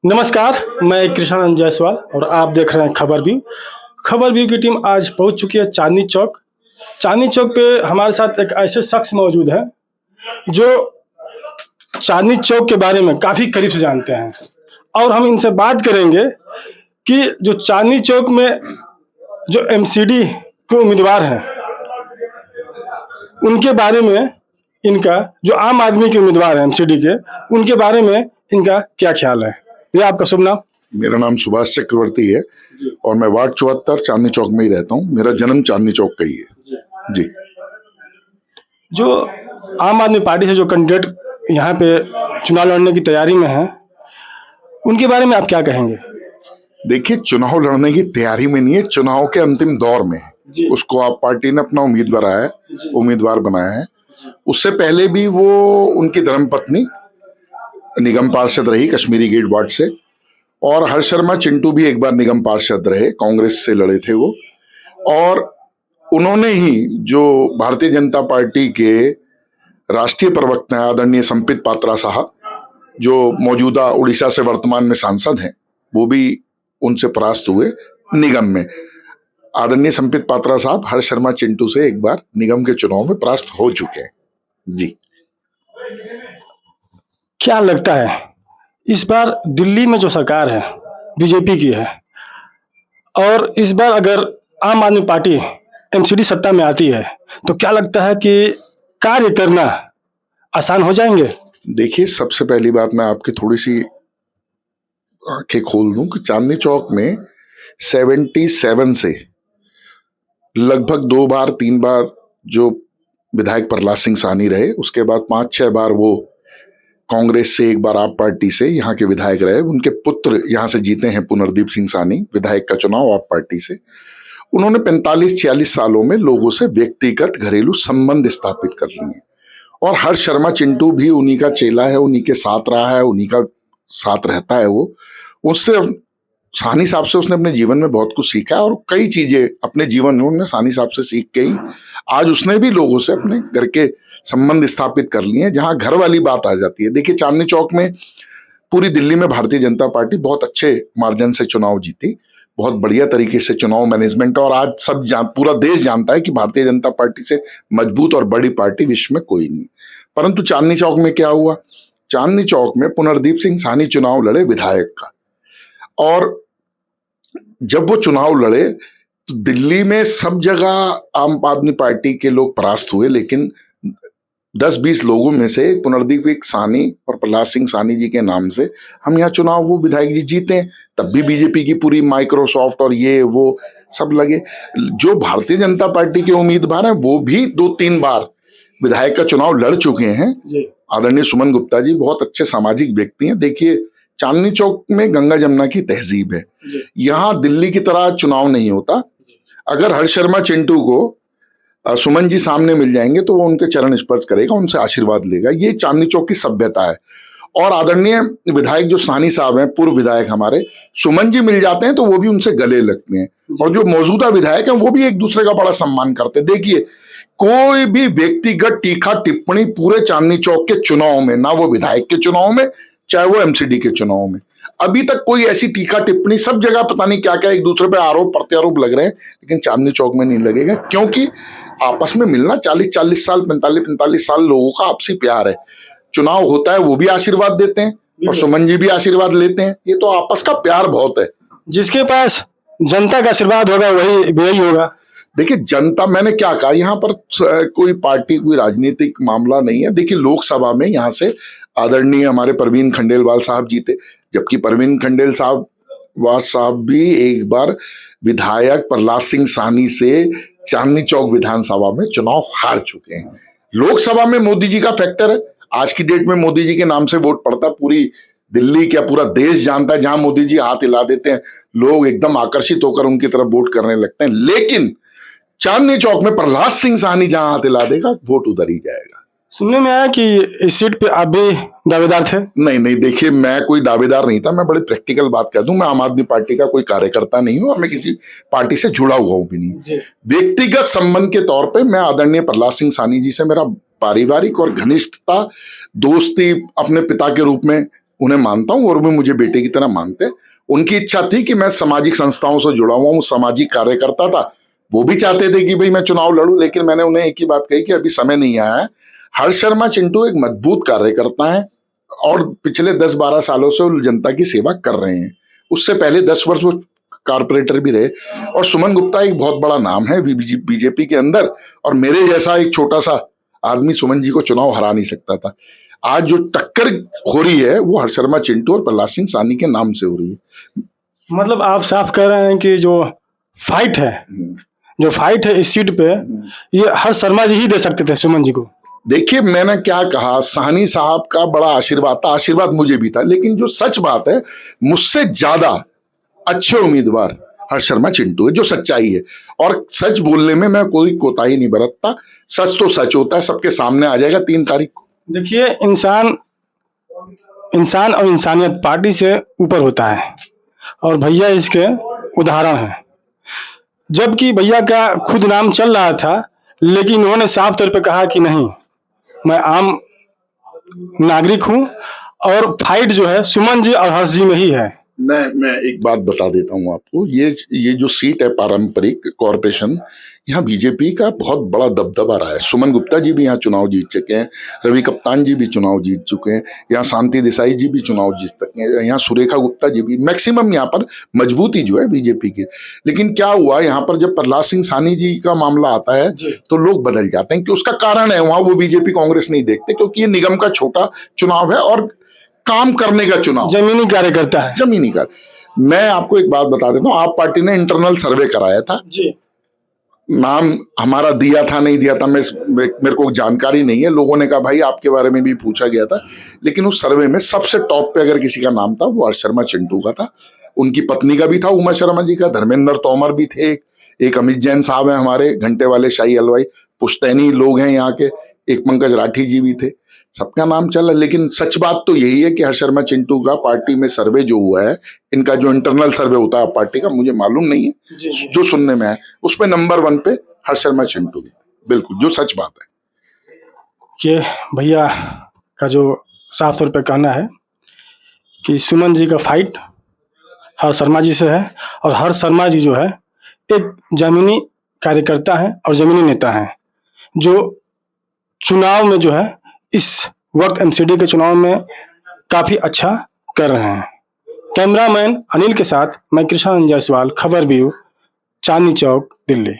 नमस्कार, मैं कृष्णानंद जायसवाल और आप देख रहे हैं खबर व्यू। खबर व्यू की टीम आज पहुंच चुकी है चांदनी चौक। चांदनी चौक पे हमारे साथ एक ऐसे शख्स मौजूद हैं जो चांदनी चौक के बारे में काफ़ी करीब से जानते हैं और हम इनसे बात करेंगे कि जो चांदनी चौक में जो एमसीडी के उम्मीदवार हैं उनके बारे में, इनका जो आम आदमी के उम्मीदवार हैं एमसीडी के, उनके बारे में इनका क्या ख्याल है। भैया, आपका शुभ नाम? मेरा नाम सुभाष चक्रवर्ती है और मैं वार्ड 74 चांदनी चौक में ही रहता हूँ। मेरा जन्म चांदनी चौक का ही है जी। जो आम आदमी पार्टी से जो कैंडिडेट यहाँ पे चुनाव लड़ने की तैयारी में है, उनके बारे में आप क्या कहेंगे? देखिए, चुनाव लड़ने की तैयारी में नहीं है, चुनाव के अंतिम दौर में है। उसको आप पार्टी ने अपना उम्मीदवार बनाया है। उससे पहले भी वो उनकी धर्मपत्नी निगम पार्षद रही कश्मीरी गेट वार्ड से, और हर्ष शर्मा चिंटू भी एक बार निगम पार्षद रहे, कांग्रेस से लड़े थे वो। और उन्होंने ही जो भारतीय जनता पार्टी के राष्ट्रीय प्रवक्ता हैं आदरणीय संबित पात्रा साहब, जो मौजूदा उड़ीसा से वर्तमान में सांसद हैं, वो भी उनसे परास्त हुए निगम में। आदरणीय संबित पात्रा साहब हर्ष शर्मा चिंटू से एक बार निगम के चुनाव में परास्त हो चुके हैं जी। क्या लगता है इस बार दिल्ली में जो सरकार है बीजेपी की है, और इस बार अगर आम आदमी पार्टी एमसीडी सत्ता में आती है तो क्या लगता है कि कार्य करना आसान हो जाएंगे? देखिए, सबसे पहली बात मैं आपकी थोड़ी सी आंखें खोल दूं कि चांदनी चौक में 77 से लगभग 2 बार 3 बार जो विधायक प्रहलाद सिंह साहनी रहे, उसके बाद 5-6 बार वो कांग्रेस से, एक बार आप पार्टी से यहाँ के विधायक रहे। उनके पुत्र यहाँ से जीते हैं, पुनर्दीप सिंह साहनी, विधायक का चुनाव आप पार्टी से। उन्होंने 45-46 सालों में लोगों से व्यक्तिगत घरेलू संबंध स्थापित कर लिए, और हर्ष शर्मा चिंटू भी उन्हीं का चेला है, उन्हीं के साथ रहा है, उन्हीं का साथ रहता है। वो उससे साहनी साहब से उसने अपने जीवन में बहुत कुछ सीखा है, और कई चीजें अपने जीवन में उन्होंने साहनी साहब से सीख के ही आज उसने भी लोगों से अपने घर के संबंध स्थापित कर लिए हैं। जहां घर वाली बात आ जाती है, देखिए चांदनी चौक में पूरी दिल्ली में भारतीय जनता पार्टी बहुत अच्छे मार्जिन से चुनाव जीती, बहुत बढ़िया तरीके से चुनाव मैनेजमेंट, और आज पूरा देश जानता है कि भारतीय जनता पार्टी से मजबूत और बड़ी पार्टी विश्व में कोई नहीं। परंतु चांदनी चौक में क्या हुआ? चांदनी चौक में पुनर्दीप सिंह साहनी चुनाव लड़े विधायक का, और जब वो चुनाव लड़े तो दिल्ली में सब जगह आम आदमी पार्टी के लोग परास्त हुए, लेकिन 10-20 लोगों में से पुनर्दीप साहनी और प्रहलाद सिंह साहनी जी के नाम से हम यहाँ चुनाव, वो विधायक जी जीते हैं। तब भी बीजेपी की पूरी माइक्रोसॉफ्ट और ये वो सब लगे। जो भारतीय जनता पार्टी के उम्मीदवार हैं वो भी 2-3 बार विधायक का चुनाव लड़ चुके हैं। आदरणीय सुमन गुप्ता जी बहुत अच्छे सामाजिक व्यक्ति हैं। देखिए, चांदनी चौक में गंगा जमुना की तहजीब है, यहाँ दिल्ली की तरह चुनाव नहीं होता। अगर हर्ष शर्मा चिंटू को सुमन जी सामने मिल जाएंगे तो वो उनके चरण स्पर्श करेगा, उनसे आशीर्वाद लेगा। ये चांदनी चौक की सभ्यता है। और आदरणीय विधायक जो साहनी साहब हैं, पूर्व विधायक हमारे, सुमन जी मिल जाते हैं तो वो भी उनसे गले लगते हैं, और जो मौजूदा विधायक हैं वो भी एक दूसरे का बड़ा सम्मान करते हैं। देखिए, कोई भी व्यक्तिगत टीका टिप्पणी पूरे चांदनी चौक के चुनाव में, ना वो विधायक के चुनाव में चाहे वो एमसीडी के चुनाव में, अभी तक कोई ऐसी टीका टिप्पणी, सब जगह पता नहीं क्या क्या एक दूसरे पे आरोप प्रत्यारोप लग रहे हैं, लेकिन चांदनी चौक में नहीं लगेगा, क्योंकि आपस में मिलना 40-40 साल, 45-45 साल लोगों का आपसी प्यार है। चुनाव होता है वो भी आशीर्वाद देते हैं और सुमन जी भी आशीर्वाद लेते हैं। ये तो आपस का प्यार बहुत है। जिसके पास जनता का आशीर्वाद होगा वही होगा। देखिए, जनता, मैंने क्या कहा, यहाँ पर कोई पार्टी, कोई राजनीतिक मामला नहीं है। देखिए, लोकसभा में यहाँ से आदरणीय हमारे परवीन खंडेलवाल साहब जीते, जबकि परवीन खंडेलवाल साहब भी एक बार विधायक प्रहलाद सिंह साहनी से चांदनी चौक विधानसभा में चुनाव हार चुके हैं। लोकसभा में मोदी जी का फैक्टर है। आज की डेट में मोदी जी के नाम से वोट पड़ता, पूरी दिल्ली क्या पूरा देश जानता है। जहां मोदी जी हाथ हिला देते हैं, लोग एकदम आकर्षित होकर उनकी तरफ वोट करने लगते हैं। लेकिन चांदनी चौक में प्रहलाद सिंह साहनी जहां हाथ हिला देगा, वोट उधर ही जाएगा। सुनने में आया कि इस सीट पे आप भी दावेदार थे। नहीं, देखिए, मैं कोई दावेदार नहीं था। मैं बड़ी प्रैक्टिकल बात कर दूं, मैं आम आदमी पार्टी का कोई कार्यकर्ता नहीं हूं और मैं किसी पार्टी से जुड़ा हुआ हूं भी नहीं। व्यक्तिगत संबंध के तौर पे मैं आदरणीय प्रहलाद सिंह साहनी जी से मेरा पारिवारिक और घनिष्ठता, दोस्ती अपने पिता के रूप में उन्हें मानता हूं और वो मुझे बेटे की तरह मानते हैं। उनकी इच्छा थी कि मैं सामाजिक संस्थाओं से जुड़ा हुआ हूं, सामाजिक कार्यकर्ता था। वो भी चाहते थे कि भाई मैं चुनाव लड़ूं, लेकिन मैंने उन्हें एक ही बात कही कि अभी समय नहीं आया है। हर्ष शर्मा चिंटू एक मजबूत कार्यकर्ता है और पिछले 10-12 सालों से वो जनता की सेवा कर रहे हैं। उससे पहले 10 वर्ष वो कारपोरेटर भी रहे। और सुमन गुप्ता एक बहुत बड़ा नाम है बीजेपी के अंदर, और मेरे जैसा एक छोटा सा आदमी सुमन जी को चुनाव हरा नहीं सकता था। आज जो टक्कर हो रही है वो हर्ष शर्मा चिंटू और प्रहलाद सिंह सानी के नाम से हो रही है। मतलब आप साफ कह रहे हैं कि जो फाइट है इस सीट पे, ये हर्ष शर्मा जी ही दे सकते थे सुमन जी को। देखिए, मैंने क्या कहा, साहनी साहब का बड़ा आशीर्वाद था, आशीर्वाद मुझे भी था, लेकिन जो सच बात है, मुझसे ज्यादा अच्छे उम्मीदवार हर्ष शर्मा चिंटू है, जो सच्चाई है। और सच बोलने में मैं कोई कोताही नहीं बरतता। सच तो सच होता है, सबके सामने आ जाएगा 3 तारीख को। देखिए, इंसान और इंसानियत पार्टी से ऊपर होता है, और भैया इसके उदाहरण हैं। जबकि भैया का खुद नाम चल रहा था, लेकिन उन्होंने साफ तौर पे कहा कि नहीं, मैं आम नागरिक हूं और फाइट जो है सुमन जी और हर्ष जी में ही है। मैं एक बात बता देता हूं आपको, ये जो सीट है पारंपरिक कॉरपोरेशन, यहाँ बीजेपी का बहुत बड़ा दबदबा रहा है। सुमन गुप्ता जी भी यहाँ चुनाव जीत चुके हैं, रवि कप्तान जी भी चुनाव जीत चुके हैं, यहाँ शांति देसाई जी भी चुनाव जीत चुके हैं, यहाँ सुरेखा गुप्ता जी भी, मैक्सिमम यहाँ पर मजबूती जो है बीजेपी की। लेकिन क्या हुआ, यहाँ पर जब प्रहलाद सिंह सानी जी का मामला आता है तो लोग बदल जाते हैं, कि उसका कारण है वहां वो बीजेपी कांग्रेस नहीं देखते, क्योंकि ये निगम का छोटा चुनाव है और काम करने का चुनाव, जमीनी कार्यकर्ता है, जमीनी कार्य। मैं आपको एक बात बता देता हूँ, आप पार्टी ने इंटरनल सर्वे कराया था जी। नाम हमारा दिया था नहीं दिया था मेरे को जानकारी नहीं है। लोगों ने कहा भाई आपके बारे में भी पूछा गया था, लेकिन उस सर्वे में सबसे टॉप पे अगर किसी का नाम था वो हर्ष शर्मा चिंटू का था। उनकी पत्नी का भी था, उमा शर्मा जी का, धर्मेंद्र तोमर भी थे, एक अमित जैन साहब हैं हमारे घंटे वाले शाही हलवाई, पुश्तैनी लोग हैं यहाँ के, एक पंकज राठी जी भी थे, सबका नाम चल रहा है। लेकिन सच बात तो यही है कि हर्ष शर्मा चिंटू का पार्टी में सर्वे जो हुआ है, इनका जो इंटरनल सर्वे होता है पार्टी का, मुझे मालूम नहीं है, जो सुनने में है उसमें नंबर 1 पे हर्ष शर्मा चिंटू, बिल्कुल जो सच बात है। ये भैया का जो साफ तौर पे कहना है कि सुमन जी का फाइट हर्ष शर्मा जी से है, और हर्ष शर्मा जी जो है एक जमीनी कार्यकर्ता है और जमीनी नेता है, जो चुनाव में जो है इस वक्त एमसीडी के चुनाव में काफी अच्छा कर रहे हैं। कैमरामैन अनिल के साथ मैं कृष्णानंद जायसवाल, खबर व्यू, चांदनी चौक, दिल्ली।